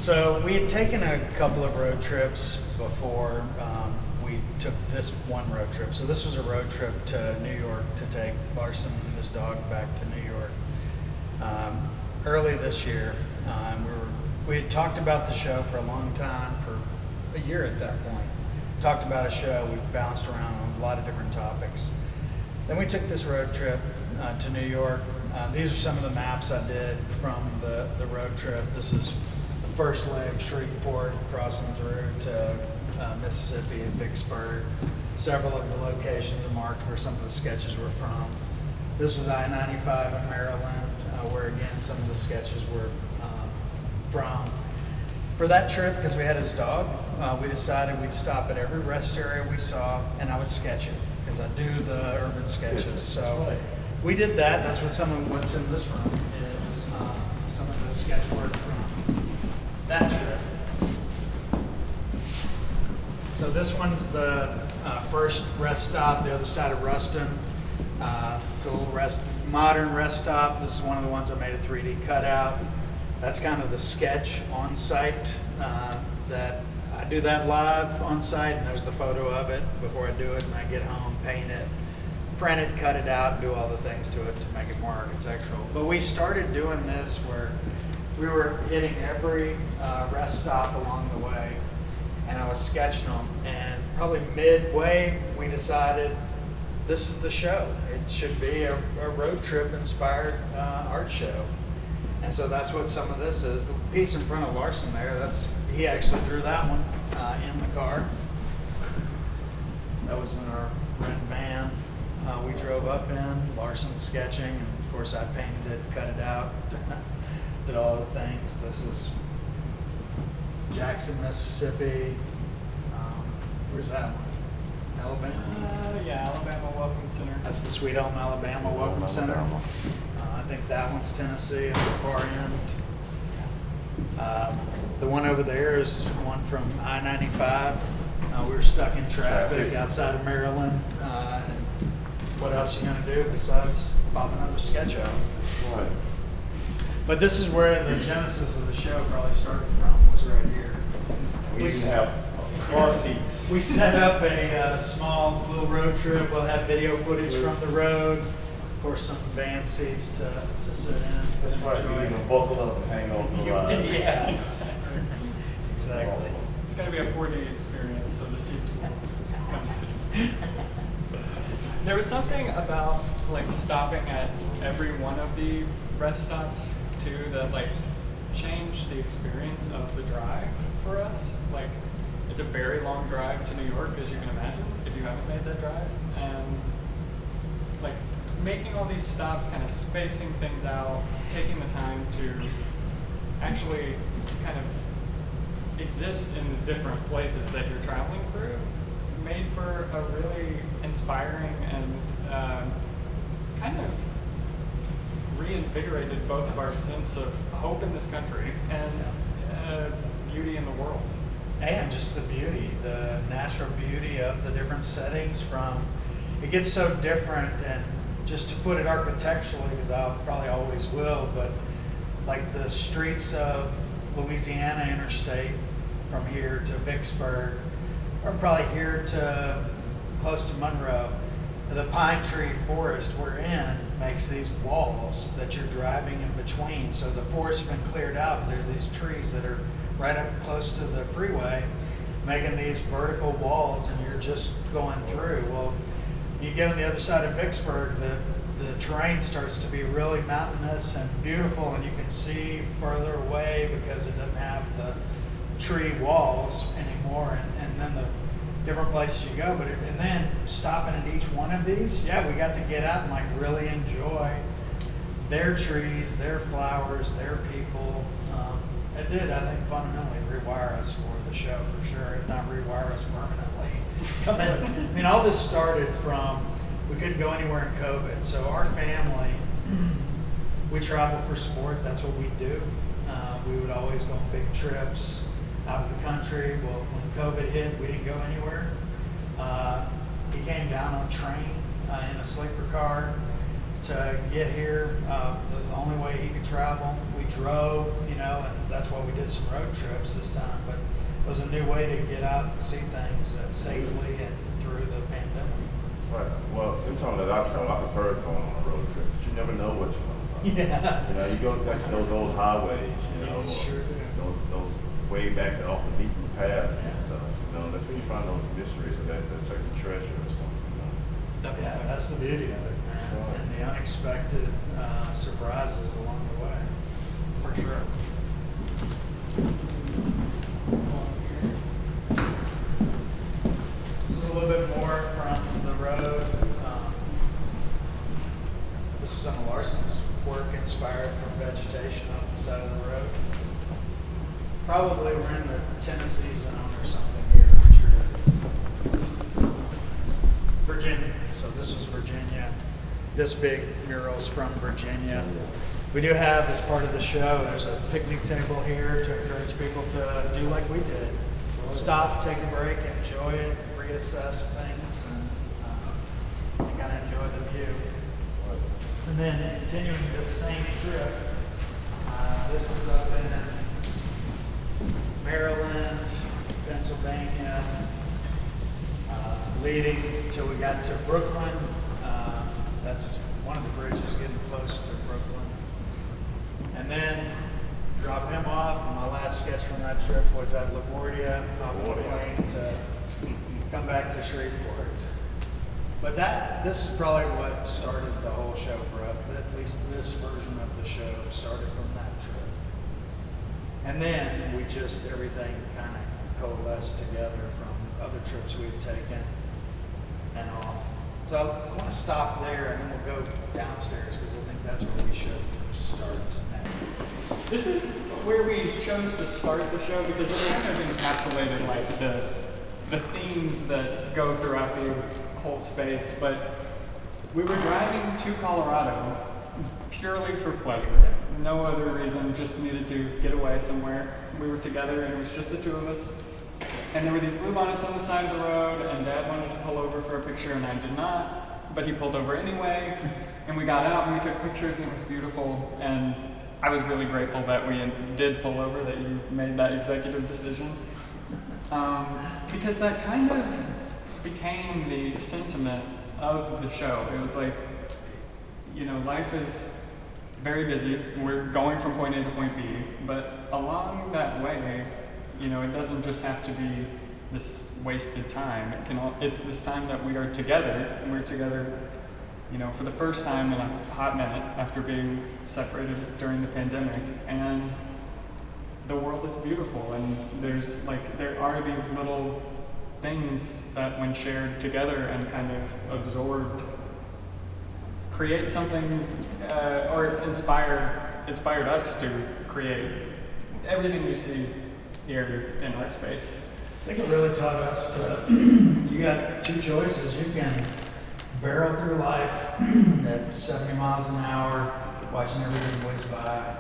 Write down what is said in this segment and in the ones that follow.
So we had taken a couple of road trips before we took this one road trip. So this was a road trip to New York to take Larsson and his dog back to New York. Early this year, we had talked about the show for a long time, for a year at that point. Talked about a show, we bounced around on a lot of different topics. Then we took this road trip to New York. These are some of the maps I did from the road trip. This is the first leg, Shreveport, crossing through to Mississippi and Vicksburg. Several of the locations are marked where some of the sketches were from. This was I-95 in Maryland, where again some of the sketches were from. For that trip, because we had his dog, we decided we'd stop at every rest area we saw and I would sketch it, because I do the urban sketches. So we did that. That's what some of what's in this room is some of the sketch work from that trip. So this one's the first rest stop, the other side of Ruston. It's a little modern rest stop. This is one of the ones I made a 3D cutout. That's kind of the sketch on site that I do that live on site, and there's the photo of it before I do it, and I get home, paint it, print it, cut it out, and do all the things to it to make it more architectural. But we started doing this where we were hitting every rest stop along the way, and I was sketching them, and probably midway we decided this is the show. It should be a road trip inspired art show. And so that's what some of this is. The piece in front of Larsson there, he actually drew that one in the car. That was in our red van we drove up in. Larsson sketching, and of course I painted it, cut it out, did all the things. This is Jackson, Mississippi. Where's that one? Alabama? Yeah, Alabama Welcome Center. That's the Sweet Home, Alabama Welcome Center. I think that one's Tennessee at the far end. The one over there is one from I-95. We were stuck in traffic outside of Maryland. And what else are you going to do besides pop another sketch out? Right. But this is where the genesis of the show probably started from, was right here. We even have car seats. We set up a small little road trip. We'll have video footage from the road. Of course, some van seats to sit in. That's right. You can buckle up and hang on the ride. Yeah, exactly. Awesome. It's going to be a 4D experience, so the seats will come sit. There was something about like stopping at every one of the rest stops too that like changed the experience of the drive for us. Like, it's a very long drive to New York, as you can imagine, if you haven't made that drive, and like making all these stops, kind of spacing things out, taking the time to actually kind of exist in the different places that you're traveling through, made for a really inspiring and kind of reinvigorated both of our sense of hope in this country and beauty in the world. And just the beauty, the natural beauty of the different settings it gets so different, and just to put it architecturally, because I probably always will, but like the streets of Louisiana interstate from here to Vicksburg, or probably here to close to Monroe, the pine tree forest we're in makes these walls that you're driving in between. So the forest's been cleared out, there's these trees that are right up close to the freeway, making these vertical walls, and you're just going through. Well, you get on the other side of Vicksburg, the terrain starts to be really mountainous and beautiful, and you can see further away because it doesn't have the tree walls anymore, and then the different places you go. And then stopping at each one of these, yeah, we got to get out and like really enjoy their trees, their flowers, their people. It did, I think, fundamentally rewire us for the show, for sure, if not rewire us permanently. I mean, all this started from, we couldn't go anywhere in COVID. So our family, we travel for sport. That's what we do. We would always go on big trips out of the country. Well, when COVID hit, we didn't go anywhere. He came down on a train in a sleeper car to to get here. It was the only way he could travel. We drove, and that's why we did some road trips this time. But it was a new way to get out and see things safely and through the pandemic. Right. Well, in time that I travel, I prefer going on a road trip, but you never know what you're going to find. Yeah. You go back to those old highways, You sure do. those way back off the beaten paths and stuff. That's when you find those mysteries of that certain treasure or something. Yeah, that's the beauty of it, man. Right. And the unexpected surprises along the way. For sure. This is a little bit more from the road. This is some of Larson's work inspired from vegetation off the side of the road. Probably we're in the Tennessee zone or something here, I'm sure. Virginia. So this was Virginia. This big mural's from Virginia. We do have, as part of the show, there's a picnic table here to encourage people to do like we did. Stop, take a break, enjoy it, reassess things, and kind of enjoy the view. And then continuing this same trip, this is up in Maryland, Pennsylvania, leading till we got to Brooklyn. That's one of the bridges getting close to Brooklyn. And then drop him off. And my last sketch from that trip was at LaGuardia, hop on a plane to come back to Shreveport. But this is probably what started the whole show for us. At least this version of the show started from that trip. And then everything kind of coalesced together from other trips we had taken and all. So I want to stop there and then we'll go downstairs because I think that's where we should start next. This is where we chose to start the show because it kind of encapsulated like the themes that go throughout the whole space. But we were driving to Colorado purely for pleasure. No other reason, just needed to get away somewhere. We were together and it was just the two of us. And there were these bluebonnets on the side of the road, and Dad wanted to pull over for a picture, and I did not. But he pulled over anyway, and we got out and we took pictures, and it was beautiful. And I was really grateful that we did pull over, that you made that executive decision, because that kind of became the sentiment of the show. It was like, life is very busy. We're going from point A to point B, but along that way, it doesn't just have to be this wasted time. It's this time that we are together, and we're together, for the first time in a hot minute after being separated during the pandemic. And the world is beautiful, and there are these little things that, when shared together and kind of absorbed, create something, or inspired us to create everything you see here in Artspace. I think it really taught us you got two choices. You can barrel through life at 70 miles an hour, watching everything whiz by,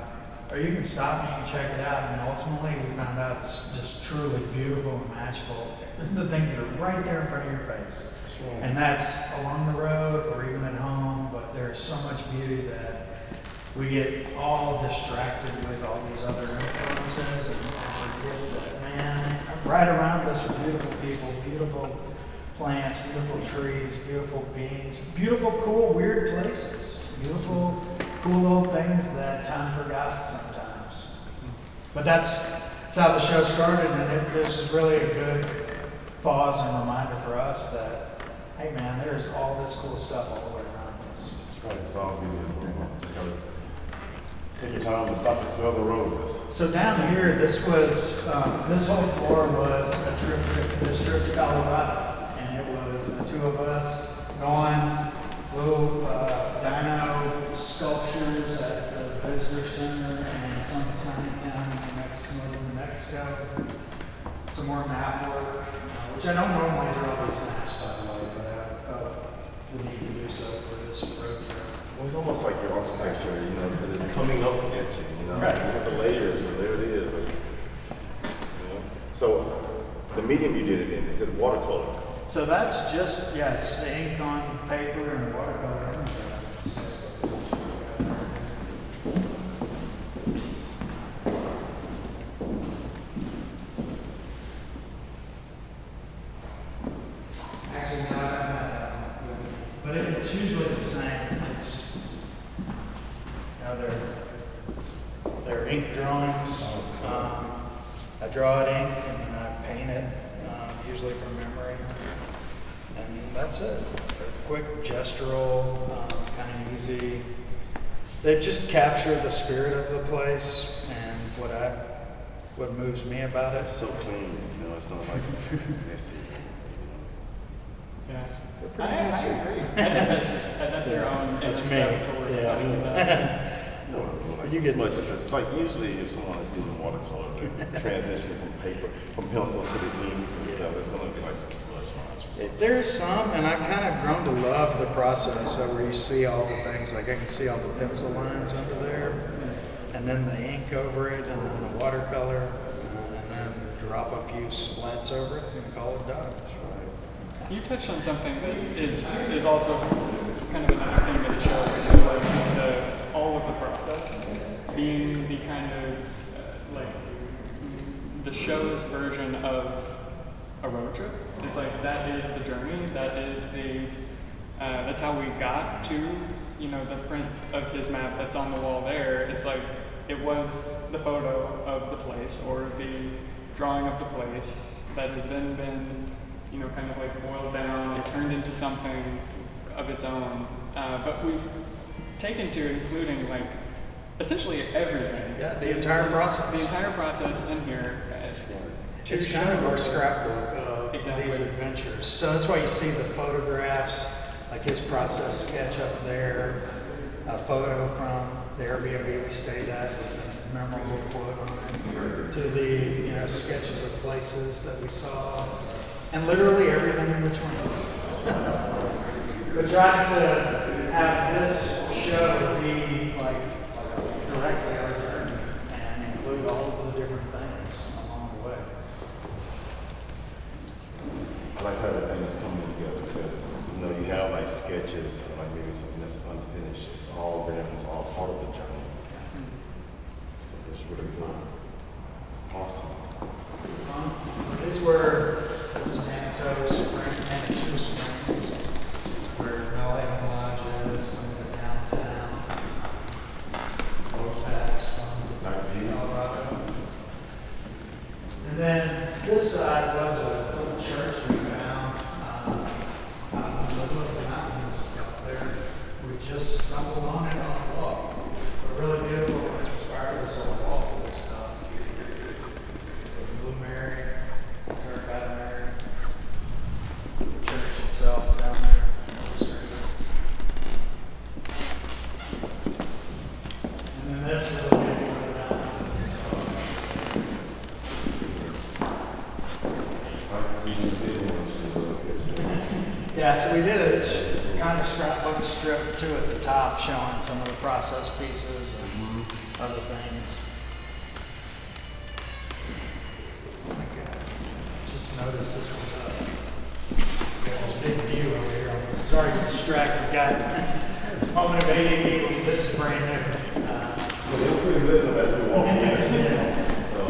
or you can stop and you can check it out. And ultimately, we found out it's just truly beautiful and magical. The things that are right there in front of your face. Sure. And that's along the road or even at home, but there's so much beauty that we get all distracted with all these other influences and forget that, man, right around us are beautiful people, beautiful plants, beautiful trees, beautiful beings, beautiful, cool, weird places, beautiful, cool little things that time forgot sometimes. But that's how the show started, and this is really a good pause and reminder for us that, hey man, there's all this cool stuff all the way around us. That's right, it's all beautiful. Just gotta take your time and stop and smell the roses. So down here, this was, this whole floor was this trip to Colorado. And it was the two of us going, little dino sculptures at the visitor center and some tiny town in New Mexico. Some more map work, which I don't normally draw these maps, by the way, but I felt the need to do so for this road trip. Well, it's almost like your architecture, because it's coming up at you, Right. You have the layers, and there it is. So, the medium you did it in, is it watercolor? So that's just, it's the ink on paper and watercolor. usually the same. It's, they're ink drawings. I draw it ink and then I paint it, usually from memory. And that's it. They're quick, gestural, kind of easy. They just capture the spirit of the place and what moves me about it. It's so clean, you know, it's not like messy. Yeah. They're I pretty agree. messy. I think that's your own inner That's me. saboteur Yeah. telling you that. You know, like You you get- get just like usually if someone is doing watercolor, they're transitioning from paper, from pencil to the inks and stuff, there's gonna be like some smudge lines or something. There's some, and I kind of grown to love the process. So where you see all the things, like I can see all the pencil lines under there, and then the ink over it, and then the watercolor, and then drop a few splats over it, and call it done. You touched on something that is also kind of another thing of the show, which is like all of the process being the kind of like the show's version of a road trip. It's like that is the journey. That is that's how we got to the print of his map that's on the wall there. It's like it was the photo of the place or the drawing of the place that has then been kind of like boiled down and turned into something of its own. But we've taken to including like essentially everything. Yeah, the entire process. The entire process in here. It's kind of our scrapbook of Exactly. these adventures. So that's why you see the photographs, like his process sketch up there, a photo from the Airbnb we stayed at with a memorable quote on it, to the sketches of places that we saw, and literally everything in between. But trying to have this show be like directly our journey and include all of the different things along the way. I like how everything is coming together. So, you have like sketches, and like maybe something that's unfinished. It's all there. It's all part of the journey. So it's really fun. Awesome. These were Manitou Springs, where Melon Lodge is, some of the downtown, overpass from Colorado. And then this side was a little church we found out in the middle of the mountains up there. We just stumbled on it on a walk. But really beautiful and inspired us on wall full of stuff. The Blue Mary, Terracotta Mary, the church itself down there. And then this is really beautiful for the mountains. So, yeah, so we did a kind of scrapbook strip too at the top, showing some of the process pieces and other things. Oh my God. Just noticed this was got this big view over here. I'm sorry to distract. We got a moment of ADD. This is brand new. We'll pretty listen as we walk in. Yeah. So,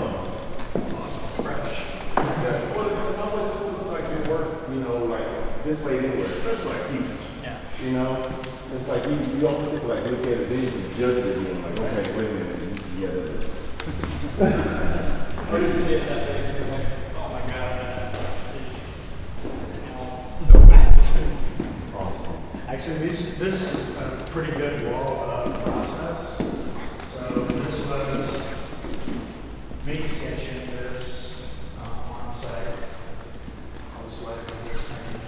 Awesome. Fresh. yeah. Well, it's always cool. It's like you work, like this way anyway, especially like teachers. Yeah. It's like you always get to like look at it, then you can judge it, and you're like, okay, wait a minute, yeah, that is. When you see it that way, you're like, oh my god, that is so massive. Awesome. Actually, this is a pretty good wall process. So this was me sketching this on site. I'll just let it go this thing,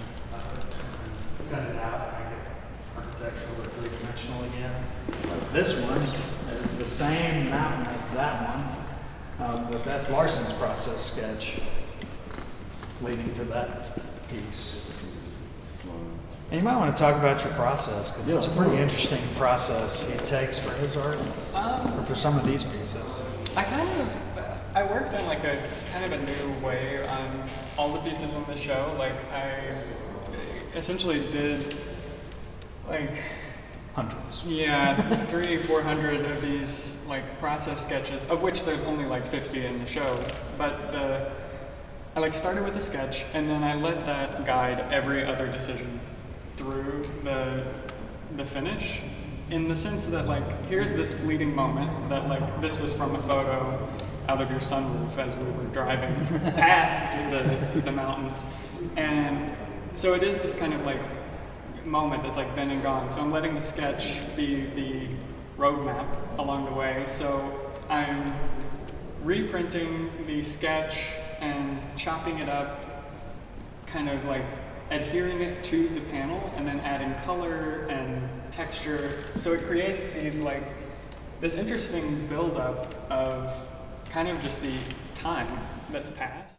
cut it out, make it architectural or three-dimensional again. This one is the same mountain as that one, but that's Larson's process sketch leading to that piece. And you might want to talk about your process, because it's a pretty interesting process he takes for his art, or for some of these pieces. I worked in like a kind of a new way on all the pieces in the show. Like I essentially did like Hundreds. 300-400 of these like process sketches, of which there's only like 50 in the show. But I like started with a sketch, and then I let that guide every other decision through the finish, in the sense that like here's this fleeting moment that like this was from a photo out of your sunroof as we were driving past the mountains, and so it is this kind of like moment that's like been and gone. So I'm letting the sketch be the roadmap along the way. So I'm reprinting the sketch and chopping it up, kind of like adhering it to the panel and then adding color and texture. So it creates these like this interesting buildup of kind of just the time that's passed.